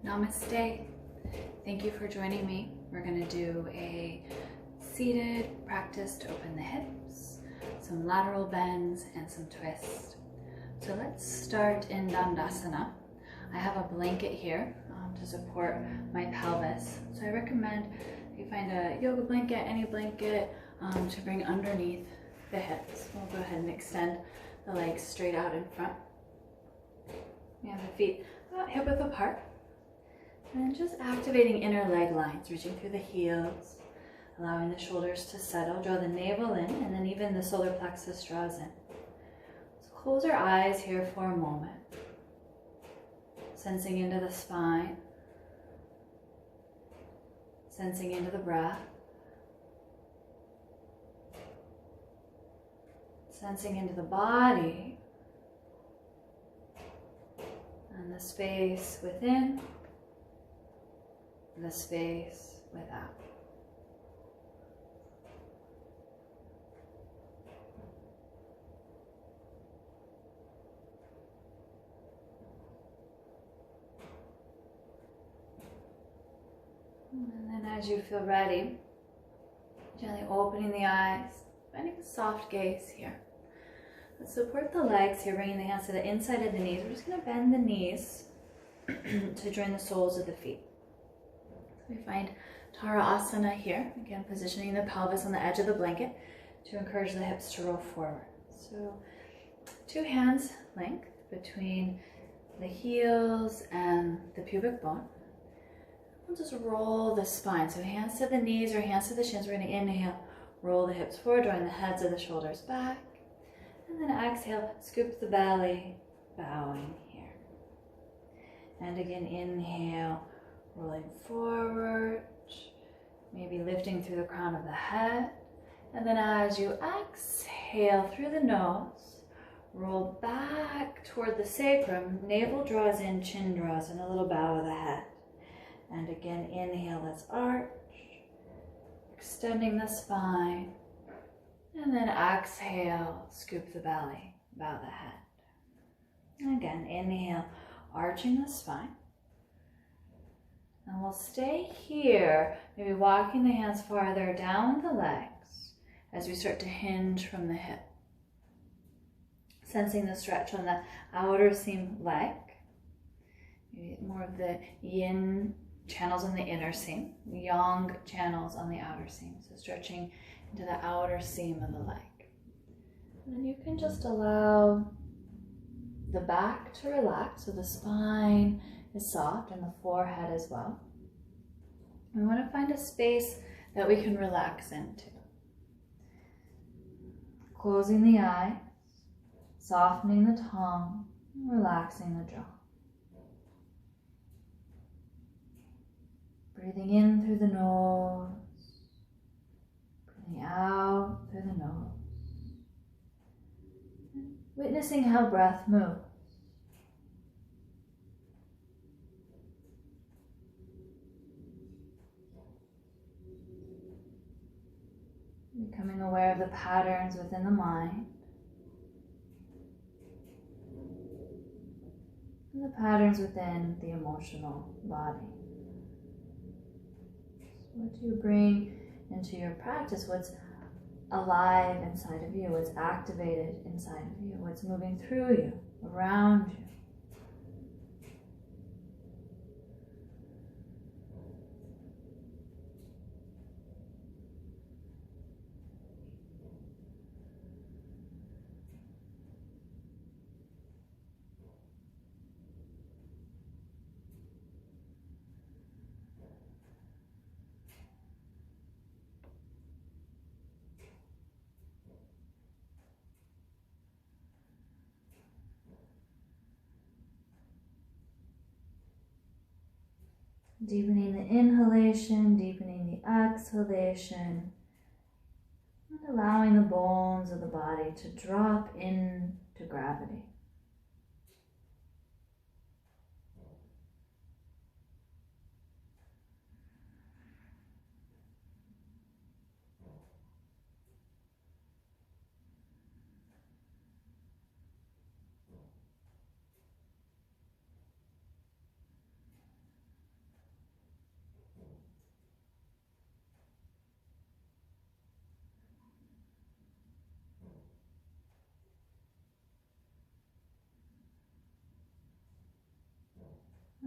Namaste. Thank you for joining me. We're going to do a seated practice to open the hips, some lateral bends, and some twists. So let's start in Dandasana. I have a blanket here to support my pelvis. So I recommend you find a yoga blanket, any blanket, to bring underneath the hips. We'll go ahead and extend the legs straight out in front. We have the feet about hip width apart. And just activating inner leg lines, reaching through the heels, allowing the shoulders to settle, draw the navel in, and then even the solar plexus draws in. So close our eyes here for a moment, sensing into the spine, sensing into the breath, sensing into the body, and the space within, the space without. And then as you feel ready, gently opening the eyes, finding a soft gaze here. Let's support the legs here, bringing the hands to the inside of the knees. We're just going to bend the knees to join the soles of the feet. We find Tara Asana here, again positioning the pelvis on the edge of the blanket to encourage the hips to roll forward. So 2 hands length between the heels and the pubic bone. We'll just roll the spine. So hands to the knees or hands to the shins. We're going to inhale, roll the hips forward, drawing the heads of the shoulders back. And then exhale, scoop the belly, bowing here. And again, inhale, rolling forward, maybe lifting through the crown of the head. And then as you exhale through the nose, roll back toward the sacrum, navel draws in, chin draws in, a little bow of the head. And again, inhale, let's arch, extending the spine. And then exhale, scoop the belly, bow the head. And again, inhale, arching the spine. And we'll stay here, maybe walking the hands farther down the legs as we start to hinge from the hip. Sensing the stretch on the outer seam leg. Maybe more of the yin channels on the inner seam, yang channels on the outer seam. So stretching into the outer seam of the leg. And then you can just allow the back to relax, so the spine is soft and the forehead as well. We want to find a space that we can relax into. Closing the eyes, softening the tongue, relaxing the jaw. Breathing in through the nose, breathing out through the nose. Witnessing how breath moves. Becoming aware of the patterns within the mind and the patterns within the emotional body. So what do you bring into your practice? What's alive inside of you? What's activated inside of you? What's moving through you, around you? Deepening the inhalation, deepening the exhalation, and allowing the bones of the body to drop into gravity.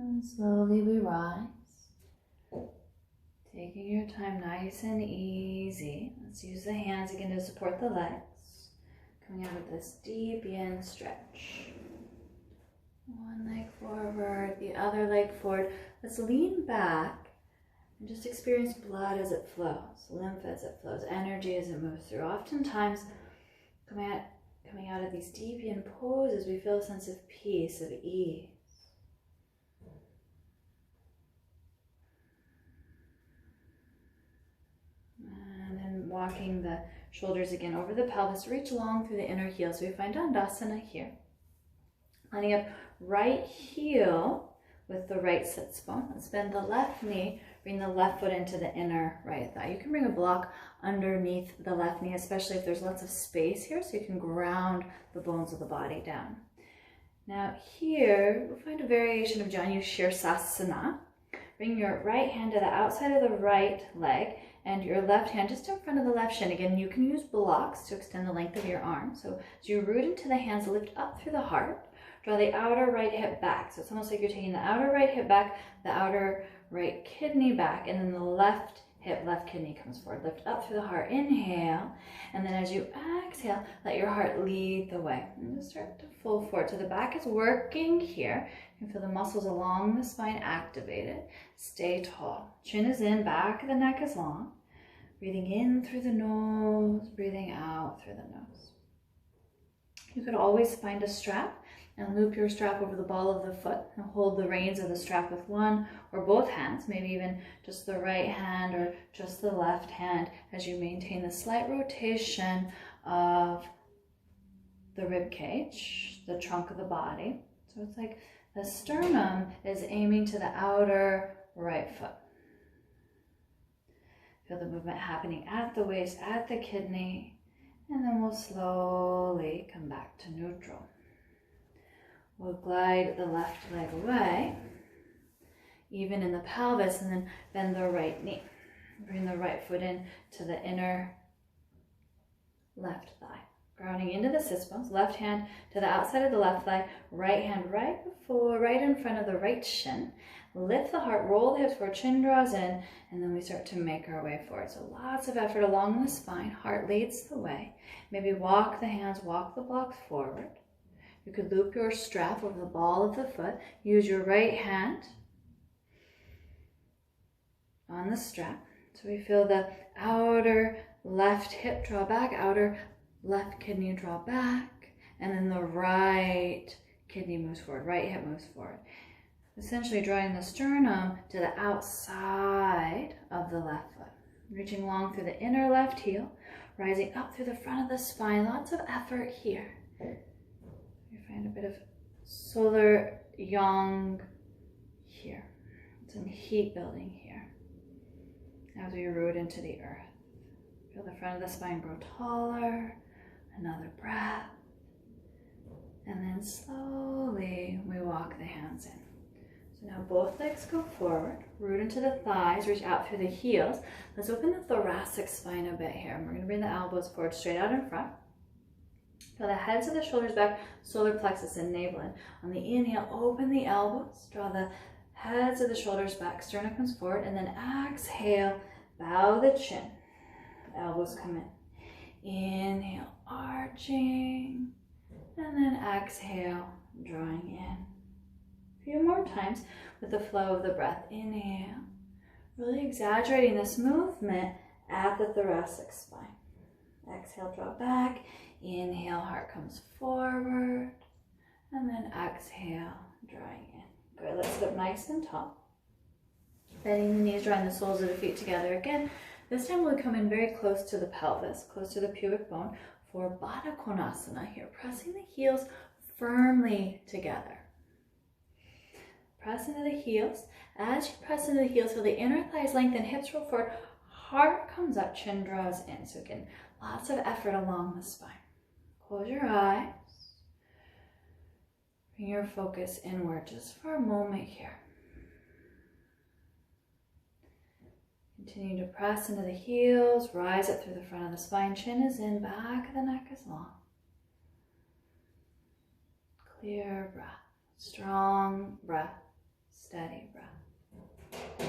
And slowly we rise. Taking your time nice and easy. Let's use the hands again to support the legs. Coming out of this deep yin stretch. One leg forward, the other leg forward. Let's lean back and just experience blood as it flows, lymph as it flows, energy as it moves through. Oftentimes, coming out of these deep yin poses, we feel a sense of peace, of ease. And then walking the shoulders again over the pelvis, reach long through the inner heel. So we find Dandasana here. Lining up right heel with the right sits bone. Let's bend the left knee, bring the left foot into the inner right thigh. You can bring a block underneath the left knee, especially if there's lots of space here, so you can ground the bones of the body down. Now here, we'll find a variation of Janu Shirsasana. Bring your right hand to the outside of the right leg and your left hand just in front of the left shin. Again, you can use blocks to extend the length of your arm. So as you root into the hands, lift up through the heart. Draw the outer right hip back. So it's almost like you're taking the outer right hip back, the outer right kidney back, and then the left hip, left kidney comes forward. Lift up through the heart, inhale. And then as you exhale, let your heart lead the way. And just start to fold forward. So the back is working here. You can feel the muscles along the spine activated. Stay tall. Chin is in, back of the neck is long. Breathing in through the nose, breathing out through the nose. You could always find a strap and loop your strap over the ball of the foot and hold the reins of the strap with one or both hands, maybe even just the right hand or just the left hand as you maintain the slight rotation of the rib cage, the trunk of the body. So it's like the sternum is aiming to the outer right foot. Feel the movement happening at the waist, at the kidney, and then we'll slowly come back to neutral. We'll glide the left leg away, even in the pelvis, and then bend the right knee. Bring the right foot in to the inner left thigh. Grounding into the sits bones, left hand to the outside of the left thigh, right hand right in front of the right shin. Lift the heart, roll the hips forward, chin draws in, and then we start to make our way forward. So lots of effort along the spine, heart leads the way. Maybe walk the hands, walk the blocks forward. You could loop your strap over the ball of the foot. Use your right hand on the strap. So we feel the outer left hip draw back, outer left kidney draw back, and then the right kidney moves forward, right hip moves forward. Essentially drawing the sternum to the outside of the left foot. Reaching long through the inner left heel, rising up through the front of the spine. Lots of effort here. You find a bit of solar yang here. Some heat building here. As we root into the earth. Feel the front of the spine grow taller. Another breath. And then slowly we walk the hands in. So now both legs go forward, root into the thighs, reach out through the heels. Let's open the thoracic spine a bit here. And we're going to bring the elbows forward, straight out in front. Feel the heads of the shoulders back, solar plexus and navel in. On the inhale, open the elbows, draw the heads of the shoulders back, sternum comes forward, and then exhale, bow the chin. The elbows come in. Inhale, arching, and then exhale, drawing in. A few more times with the flow of the breath. Inhale, really exaggerating this movement at the thoracic spine. Exhale, draw back. Inhale, heart comes forward. And then exhale, drawing in. Good, let's sit up nice and tall. Bending the knees, drawing the soles of the feet together again. This time we'll come in very close to the pelvis, close to the pubic bone for Baddha Konasana here. Pressing the heels firmly together. Press into the heels. As you press into the heels, feel the inner thighs lengthen, hips roll forward, heart comes up, chin draws in. So again, lots of effort along the spine. Close your eyes. Bring your focus inward just for a moment here. Continue to press into the heels, rise up through the front of the spine, chin is in, back of the neck is long. Clear breath, strong breath. steady breath.